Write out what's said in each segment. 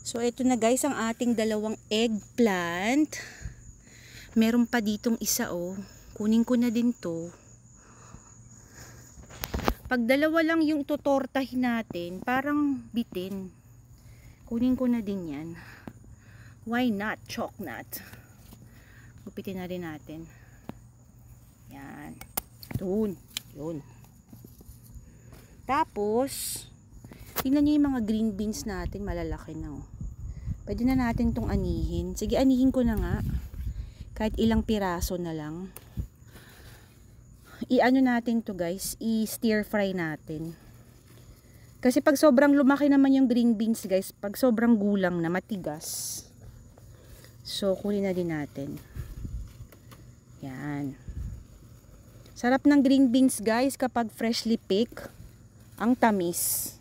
So, ito na guys ang ating dalawang eggplant. Meron pa ditong isa oh. Kunin ko na din to. Pag dalawa lang yung tutortahin natin, parang bitin. Kunin ko na din yan. Why not? Chalk nut. Gupitin na rin natin. Yan. Doon. Yun. Tapos, tingnan nyo yung mga green beans natin. Malalaki na oh. Pwede na natin tong anihin. Sige, anihin ko na nga. Kahit ilang piraso na lang. I-ano natin to guys. I-stir fry natin. Kasi pag sobrang lumaki naman yung green beans guys, pag sobrang gulang na, matigas. So, kunin na din natin. Yan. Sarap ng green beans guys kapag freshly picked. Ang tamis.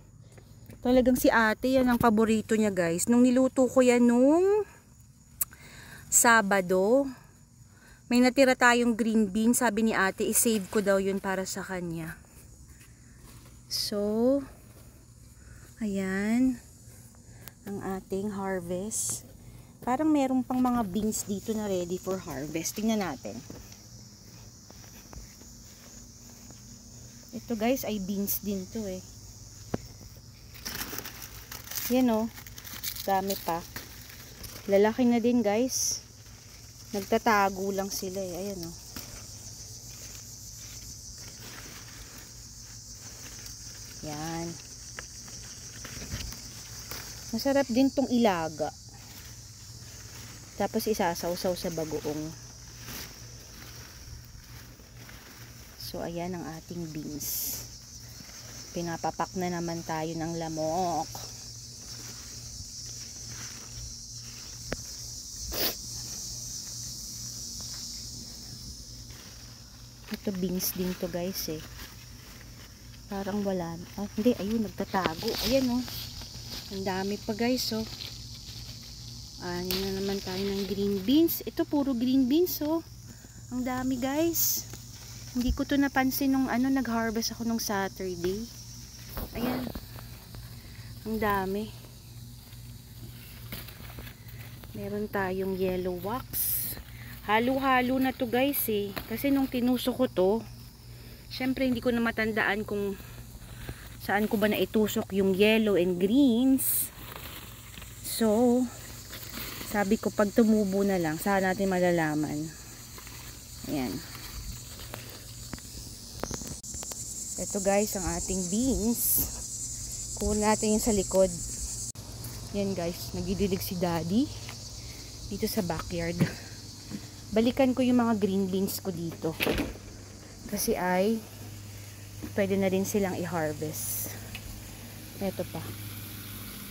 Talagang si ate, yan ang paborito niya guys. Nung niluto ko yan nung Sabado, may natira tayong green bean. Sabi ni ate, isave ko daw yun para sa kanya. So, ayan. Ang ating harvest. Parang meron pang mga beans dito na ready for harvest. Tingnan natin. Ito guys ay beans din to eh. Yan o. Dami pa. Lalaki na din guys. Nagtatago lang sila eh. Ayan o. Yan. Masarap din tong ilaga. Tapos isasawsaw sa bagoong. So ayan ang ating beans. Pinapapak na naman tayo ng lamok. Ito beans din to guys eh. Parang wala. Ah, hindi, ayun nagtatago. Ayan oh. Ang dami pa guys oh. Ano na naman tayo ng green beans. Ito puro green beans oh. Ang dami guys. Hindi ko to napansin nung nag-harvest ako nung Saturday. Ayan. Ang dami. Meron tayong yellow wax. Halo-halo na to guys eh. Kasi nung tinusok ko to, syempre hindi ko na matandaan kung saan ko ba naitusok yung yellow and greens. So, sabi ko pag tumubo na lang, saan natin malalaman. Ayan. Ito guys ang ating beans. Kunin natin yung sa likod. Yan guys, nagidilig si daddy dito sa backyard. Balikan ko yung mga green beans ko dito. Kasi ay pwede na rin silang i-harvest. Ito pa.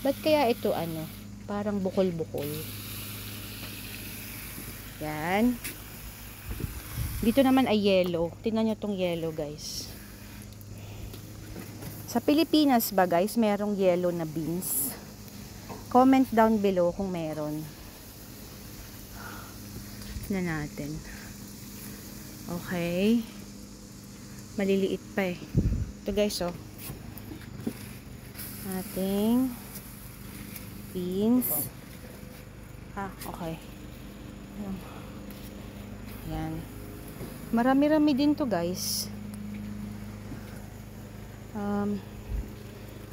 Ba't kaya ito parang bukol-bukol? Yan. Dito naman ay yellow. Tingnan nyo tong yellow guys. Sa Pilipinas ba guys, merong yellow na beans? Comment down below kung meron. Na natin. Okay. Maliliit pa eh. Ito guys oh. Ating beans. Okay. Yan. Marami-rami din to guys.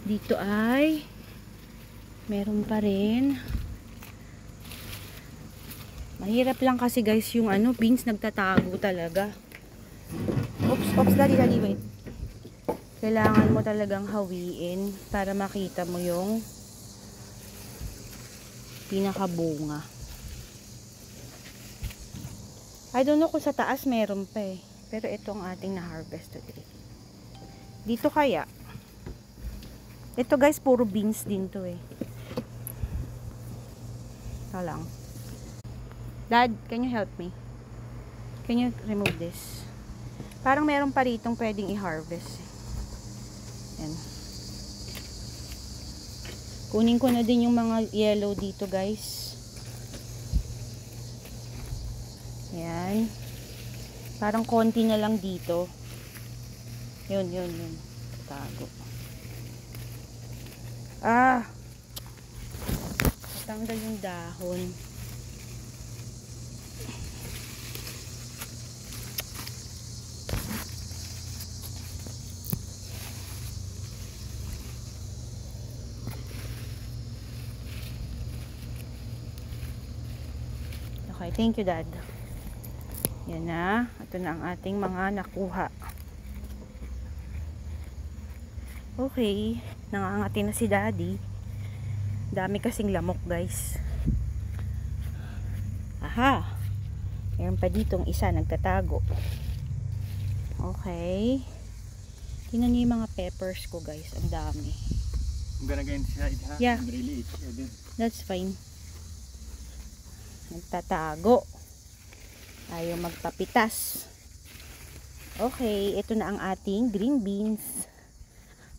Dito ay meron pa rin. Mahirap lang kasi guys yung beans nagtatago talaga. Oops, dali, wait. Kailangan mo talagang hawiin para makita mo yung pinakabunga. I don't know kung sa taas meron pa eh. Pero ito ang ating na-harvest today. Dito kaya. Ito guys, puro beans din to eh. Ito lang. Dad, can you help me? Can you remove this? Parang meron pa ritong pwedeng i-harvest. Yan. Kunin ko na din yung mga yellow dito guys. Yan. Parang konti na lang dito. Yun. Tago. Tanggal yung dahon. Okay, thank you, Dad. Yan na. Ito na ang ating mga nakuha. Okay. Nangangati na si Daddy. Dami kasing lamok, guys. Aha. Meron pa ditong isa nagtatago. Okay. Tingnan niyo yung mga peppers ko, guys. Ang dami. I'm gonna go inside, huh? Yeah. Really, That's fine. Nagtatago. Ayaw magpapitas. Okay, ito na ang ating green beans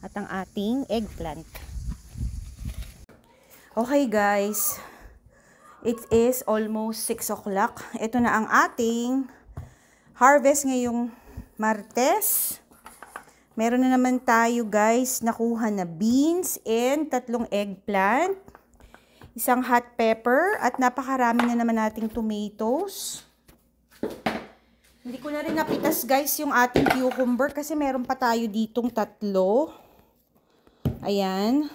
at ang ating eggplant. Okay guys, it is almost 6 o'clock. Ito na ang ating harvest ngayong Martes. Meron na naman tayo guys nakuha na beans and 3 eggplant. Isang hot pepper at napakarami na naman nating tomatoes. Hindi ko na rin napitas guys yung ating cucumber kasi meron pa tayo ditong 3. Ayan.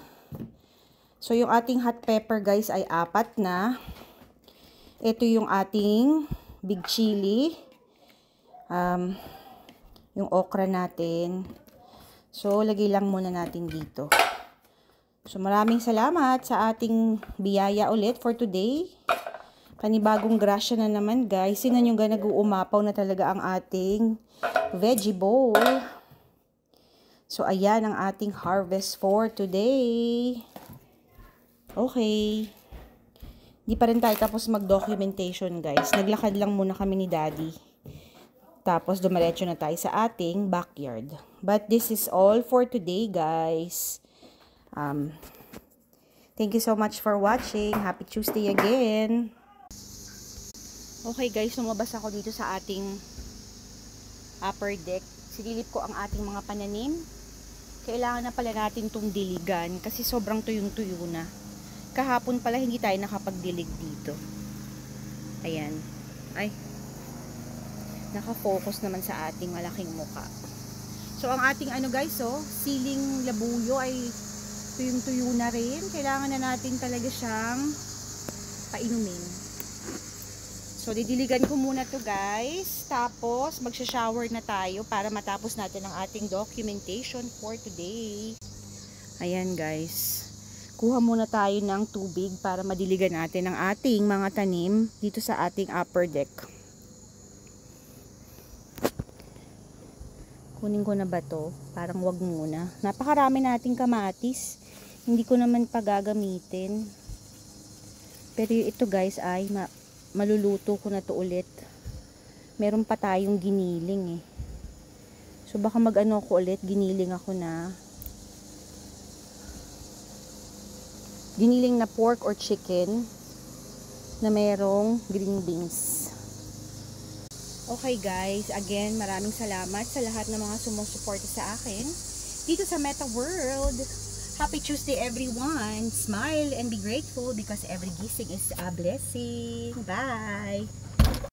So yung ating hot pepper guys ay 4 na. Ito yung ating big chili. Yung okra natin. So lagay lang muna natin dito. So, maraming salamat sa ating biyaya ulit for today. Panibagong grasya na naman, guys. Sinan yung nag-uumapaw na talaga ang ating veggie bowl. So, ayan ang ating harvest for today. Okay. Di pa rin tayo tapos mag-documentation, guys. Naglakad lang muna kami ni Daddy. Tapos, dumiretso na tayo sa ating backyard. But this is all for today, guys. Thank you so much for watching. Happy Tuesday again. Okay guys, lumabas ako dito sa ating upper deck. Sililip ko ang ating mga pananim. Kailangan na pala natin itong diligan kasi sobrang tuyong-tuyo na. Kahapon pala hindi tayo nakapagdilig dito. Ayan. Ay. Nakafocus naman sa ating malaking muka. So ang ating siling labuyo ay tuyong-tuyo na rin. Kailangan na natin talaga siyang painumin. So, didiligan ko muna to guys. Tapos, magsha-shower na tayo para matapos natin ang ating documentation for today. Ayan guys. Kuha muna tayo ng tubig para madiligan natin ang ating mga tanim dito sa ating upper deck. Kunin ko na ba to? Parang wag muna. Napakarami nating kamatis. Hindi ko naman pagagamitin. Pero ito guys ay maluluto ko na to ulit. Meron pa tayong giniling eh. So baka mag-ano ko ulit. Giniling ako na. Giniling na pork or chicken na merong green beans. Okay guys, again maraming salamat sa lahat ng mga sumusuporta sa akin dito sa Meta World. Happy Tuesday everyone. Smile and be grateful because every gising is a blessing. Bye!